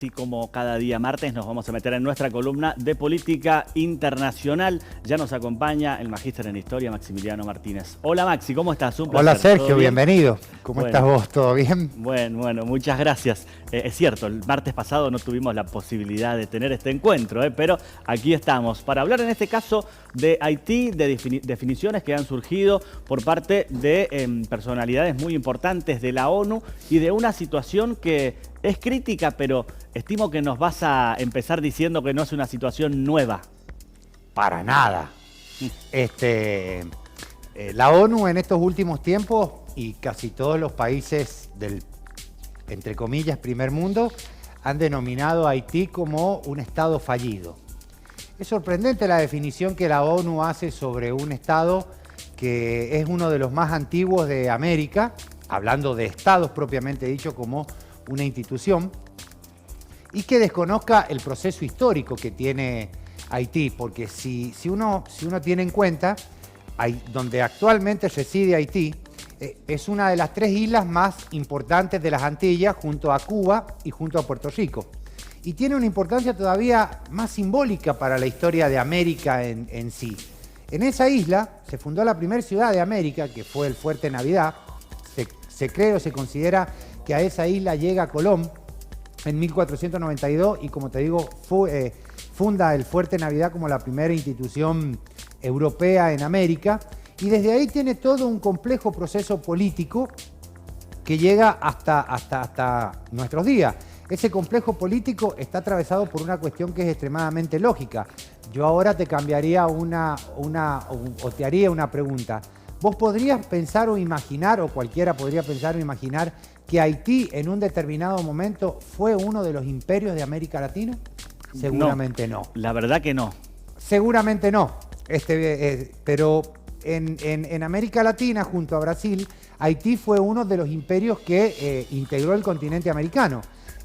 Y como cada día martes nos vamos a meter en nuestra columna de política internacional. Ya nos acompaña el magíster en historia, Maximiliano Martínez. Hola Maxi, ¿cómo estás? Un placer. Hola Sergio, bienvenido. ¿Cómo estás vos? ¿Todo bien? Bueno, muchas gracias. Es cierto, el martes pasado no tuvimos la posibilidad de tener este encuentro, pero aquí estamos para hablar en este caso de Haití, de definiciones que han surgido por parte de personalidades muy importantes de la ONU y de una situación que es crítica, pero estimo que nos vas a empezar diciendo que no es una situación nueva. Para nada. La ONU en estos últimos tiempos y casi todos los países del, entre comillas, primer mundo, han denominado a Haití como un estado fallido. Es sorprendente la definición que la ONU hace sobre un estado que es uno de los más antiguos de América, hablando de estados propiamente dicho como una institución, y que desconozca el proceso histórico que tiene Haití, porque si uno tiene en cuenta, donde actualmente reside Haití, es una de las tres islas más importantes de las Antillas, junto a Cuba y junto a Puerto Rico. Y tiene una importancia todavía más simbólica para la historia de América en sí. En esa isla se fundó la primera ciudad de América, que fue el Fuerte Navidad. Se cree o se considera que a esa isla llega Colón en 1492 y, como te digo, funda el Fuerte Navidad como la primera institución europea en América, y desde ahí tiene todo un complejo proceso político que llega hasta nuestros días. Ese complejo político está atravesado por una cuestión que es extremadamente lógica. Yo ahora te cambiaría o te haría una pregunta. ¿Vos podrías pensar o imaginar, o cualquiera podría pensar o imaginar, que Haití en un determinado momento fue uno de los imperios de América Latina? Seguramente no. La verdad que no. Seguramente no. Pero en América Latina, junto a Brasil, Haití fue uno de los imperios que integró el continente americano.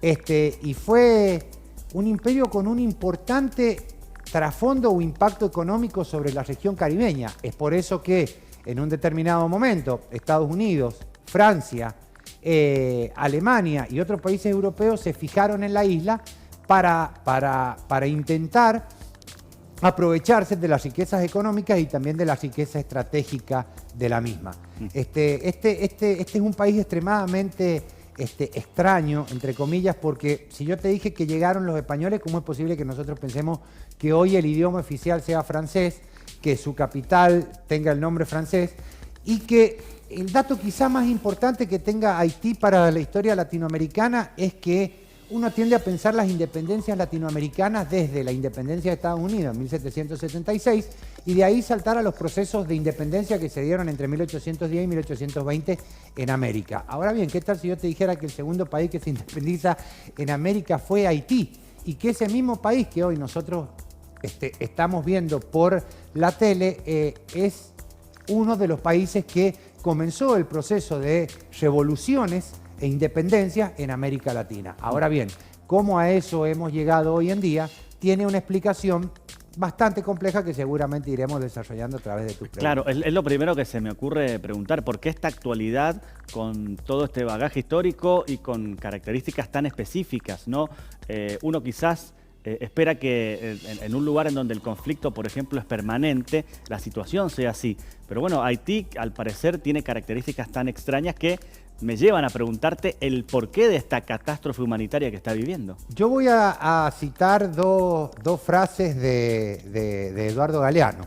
Y fue un imperio con un importante trasfondo o impacto económico sobre la región caribeña. Es por eso que en un determinado momento Estados Unidos, Francia, Alemania y otros países europeos se fijaron en la isla para intentar aprovecharse de las riquezas económicas y también de la riqueza estratégica de la misma. Este es un país extremadamente extraño, entre comillas, porque si yo te dije que llegaron los españoles, ¿cómo es posible que nosotros pensemos que hoy el idioma oficial sea francés, que su capital tenga el nombre francés y que el dato quizá más importante que tenga Haití para la historia latinoamericana es que uno tiende a pensar las independencias latinoamericanas desde la independencia de Estados Unidos en 1776 y de ahí saltar a los procesos de independencia que se dieron entre 1810 y 1820 en América. Ahora bien, ¿qué tal si yo te dijera que el segundo país que se independiza en América fue Haití y que ese mismo país que hoy nosotros estamos viendo por la tele es uno de los países que comenzó el proceso de revoluciones e independencias en América Latina? Ahora bien, cómo a eso hemos llegado hoy en día tiene una explicación bastante compleja que seguramente iremos desarrollando a través de tus preguntas. Claro, es lo primero que se me ocurre preguntar, ¿por qué esta actualidad con todo este bagaje histórico y con características tan específicas, ¿no? Uno quizás espera que en un lugar en donde el conflicto, por ejemplo, es permanente, la situación sea así. Pero bueno, Haití, al parecer, tiene características tan extrañas que me llevan a preguntarte el porqué de esta catástrofe humanitaria que está viviendo. Yo voy a citar dos frases de Eduardo Galeano.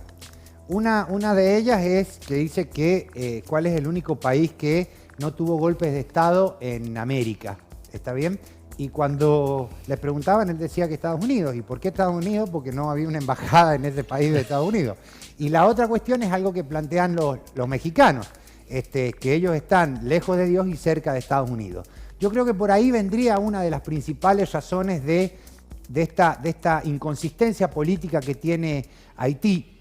Una de ellas es que dice que cuál es el único país que no tuvo golpes de Estado en América. ¿Está bien? Y cuando le preguntaban, él decía que Estados Unidos. ¿Y por qué Estados Unidos? Porque no había una embajada en ese país de Estados Unidos. Y la otra cuestión es algo que plantean los mexicanos, que ellos están lejos de Dios y cerca de Estados Unidos. Yo creo que por ahí vendría una de las principales razones de esta inconsistencia política que tiene Haití,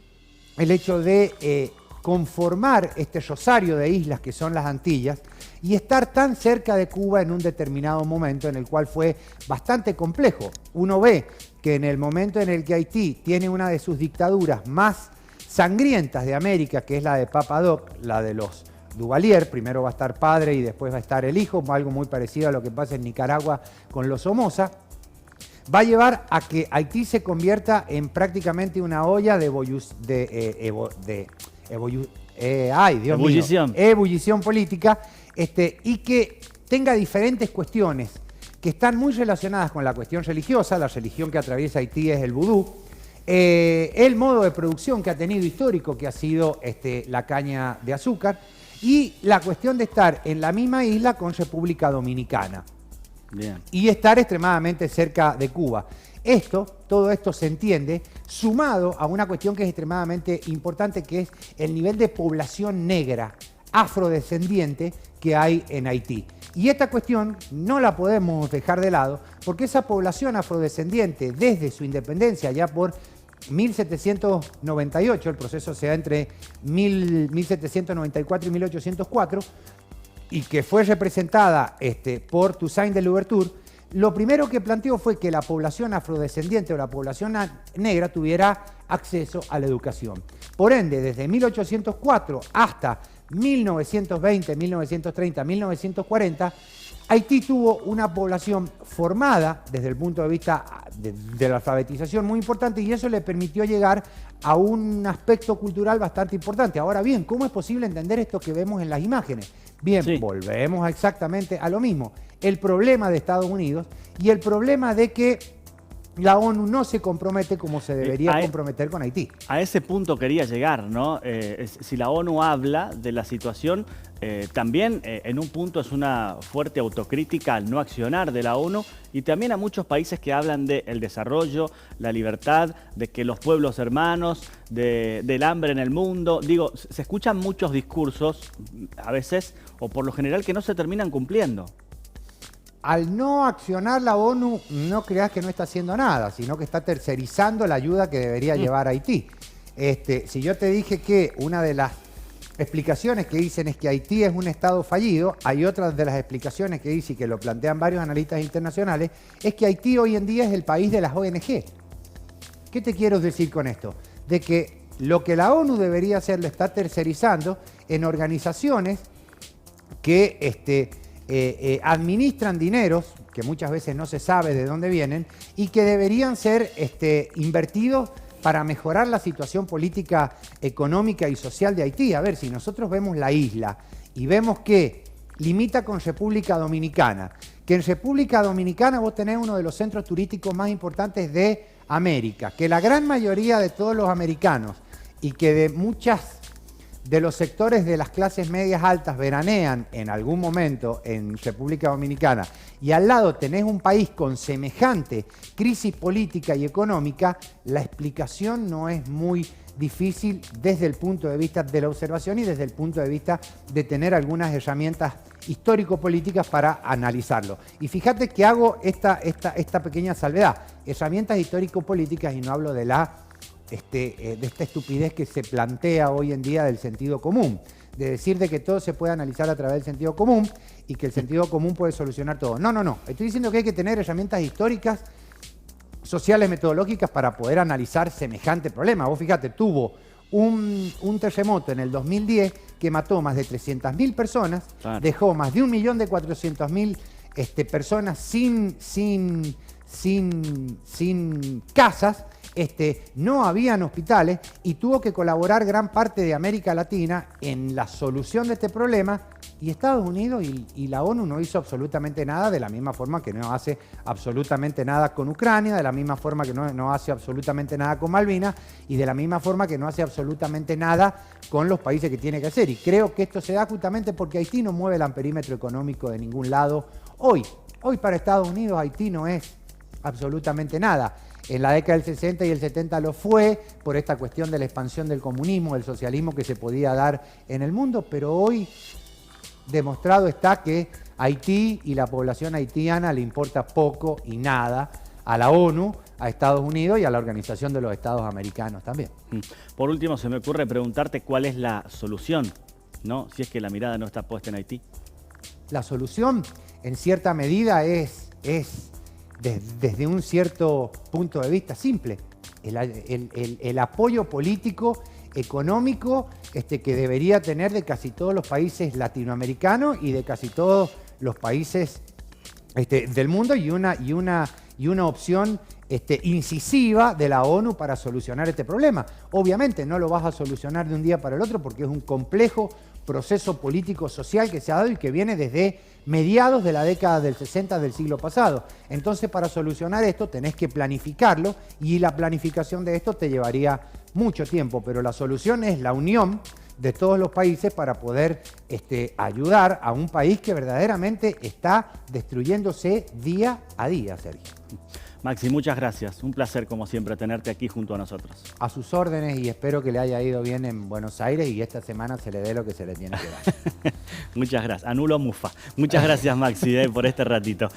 el hecho de conformar este rosario de islas que son las Antillas y estar tan cerca de Cuba en un determinado momento en el cual fue bastante complejo. Uno ve que en el momento en el que Haití tiene una de sus dictaduras más sangrientas de América, que es la de Papa Doc, la de los Duvalier, primero va a estar padre y después va a estar el hijo, algo muy parecido a lo que pasa en Nicaragua con los Somoza, va a llevar a que Haití se convierta en prácticamente una olla de ebullición política, y que tenga diferentes cuestiones que están muy relacionadas con la cuestión religiosa. La religión que atraviesa Haití es el vudú. El modo de producción que ha tenido histórico, que ha sido la caña de azúcar, y la cuestión de estar en la misma isla con República Dominicana. Bien. Y estar extremadamente cerca de Cuba. Todo esto se entiende, sumado a una cuestión que es extremadamente importante, que es el nivel de población negra, afrodescendiente, que hay en Haití. Y esta cuestión no la podemos dejar de lado, porque esa población afrodescendiente, desde su independencia, ya por 1798, el proceso se da entre 1794 y 1804, y que fue representada por Toussaint de Louverture, lo primero que planteó fue que la población afrodescendiente o la población negra tuviera acceso a la educación. Por ende, desde 1804 hasta 1920, 1930, 1940, Haití tuvo una población formada desde el punto de vista de la alfabetización muy importante, y eso le permitió llegar a un aspecto cultural bastante importante. Ahora bien, ¿cómo es posible entender esto que vemos en las imágenes? Bien, sí, volvemos exactamente a lo mismo. El problema de Estados Unidos y el problema de que la ONU no se compromete como se debería comprometer con Haití. A ese punto quería llegar, ¿no? Si la ONU habla de la situación, también en un punto es una fuerte autocrítica al no accionar de la ONU, y también a muchos países que hablan del desarrollo, la libertad, de que los pueblos hermanos, del hambre en el mundo. Digo, se escuchan muchos discursos, a veces, o por lo general, que no se terminan cumpliendo. Al no accionar la ONU, no creas que no está haciendo nada, sino que está tercerizando la ayuda que debería llevar a Haití. Si yo te dije que una de las explicaciones que dicen es que Haití es un estado fallido, hay otras de las explicaciones que dicen, y que lo plantean varios analistas internacionales, es que Haití hoy en día es el país de las ONG. ¿Qué te quiero decir con esto? De que lo que la ONU debería hacer lo está tercerizando en organizaciones que administran dineros que muchas veces no se sabe de dónde vienen y que deberían ser invertidos para mejorar la situación política, económica y social de Haití. A ver, si nosotros vemos la isla y vemos que limita con República Dominicana, que en República Dominicana vos tenés uno de los centros turísticos más importantes de América, que la gran mayoría de todos los americanos y que de de los sectores de las clases medias altas veranean en algún momento en República Dominicana, y al lado tenés un país con semejante crisis política y económica, la explicación no es muy difícil desde el punto de vista de la observación y desde el punto de vista de tener algunas herramientas histórico-políticas para analizarlo. Y fíjate que hago esta pequeña salvedad, herramientas histórico-políticas, y no hablo de esta estupidez que se plantea hoy en día del sentido común, de decir de que todo se puede analizar a través del sentido común y que el sentido común puede solucionar todo. No. Estoy diciendo que hay que tener herramientas históricas, sociales, metodológicas para poder analizar semejante problema. Vos fíjate, tuvo un terremoto en el 2010 que mató más de 300.000 personas, claro, dejó más de 1.400.000 personas sin casas, no habían hospitales, y tuvo que colaborar gran parte de América Latina en la solución de este problema, y Estados Unidos y la ONU no hizo absolutamente nada, de la misma forma que no hace absolutamente nada con Ucrania, de la misma forma que no hace absolutamente nada con Malvinas, y de la misma forma que no hace absolutamente nada con los países que tiene que hacer. Y creo que esto se da justamente porque Haití no mueve el amperímetro económico de ningún lado hoy. Hoy para Estados Unidos Haití no es absolutamente nada. En la década del 60 y el 70 lo fue por esta cuestión de la expansión del comunismo, del socialismo que se podía dar en el mundo, pero hoy demostrado está que Haití y la población haitiana le importa poco y nada a la ONU, a Estados Unidos y a la Organización de los Estados Americanos también. Por último, se me ocurre preguntarte cuál es la solución, ¿no? Si es que la mirada no está puesta en Haití. La solución, en cierta medida, es desde un cierto punto de vista simple, el apoyo político, económico que debería tener de casi todos los países latinoamericanos y de casi todos los países del mundo, y una y una opción incisiva de la ONU para solucionar este problema. Obviamente no lo vas a solucionar de un día para el otro porque es un complejo proceso político-social que se ha dado y que viene desde mediados de la década del 60 del siglo pasado. Entonces, para solucionar esto tenés que planificarlo y la planificación de esto te llevaría mucho tiempo, pero la solución es la unión de todos los países para poder ayudar a un país que verdaderamente está destruyéndose día a día, Sergio. Maxi, muchas gracias. Un placer, como siempre, tenerte aquí junto a nosotros. A sus órdenes y espero que le haya ido bien en Buenos Aires y esta semana se le dé lo que se le tiene que dar. Muchas gracias. Anulo Mufa. Muchas gracias, Maxi, por este ratito.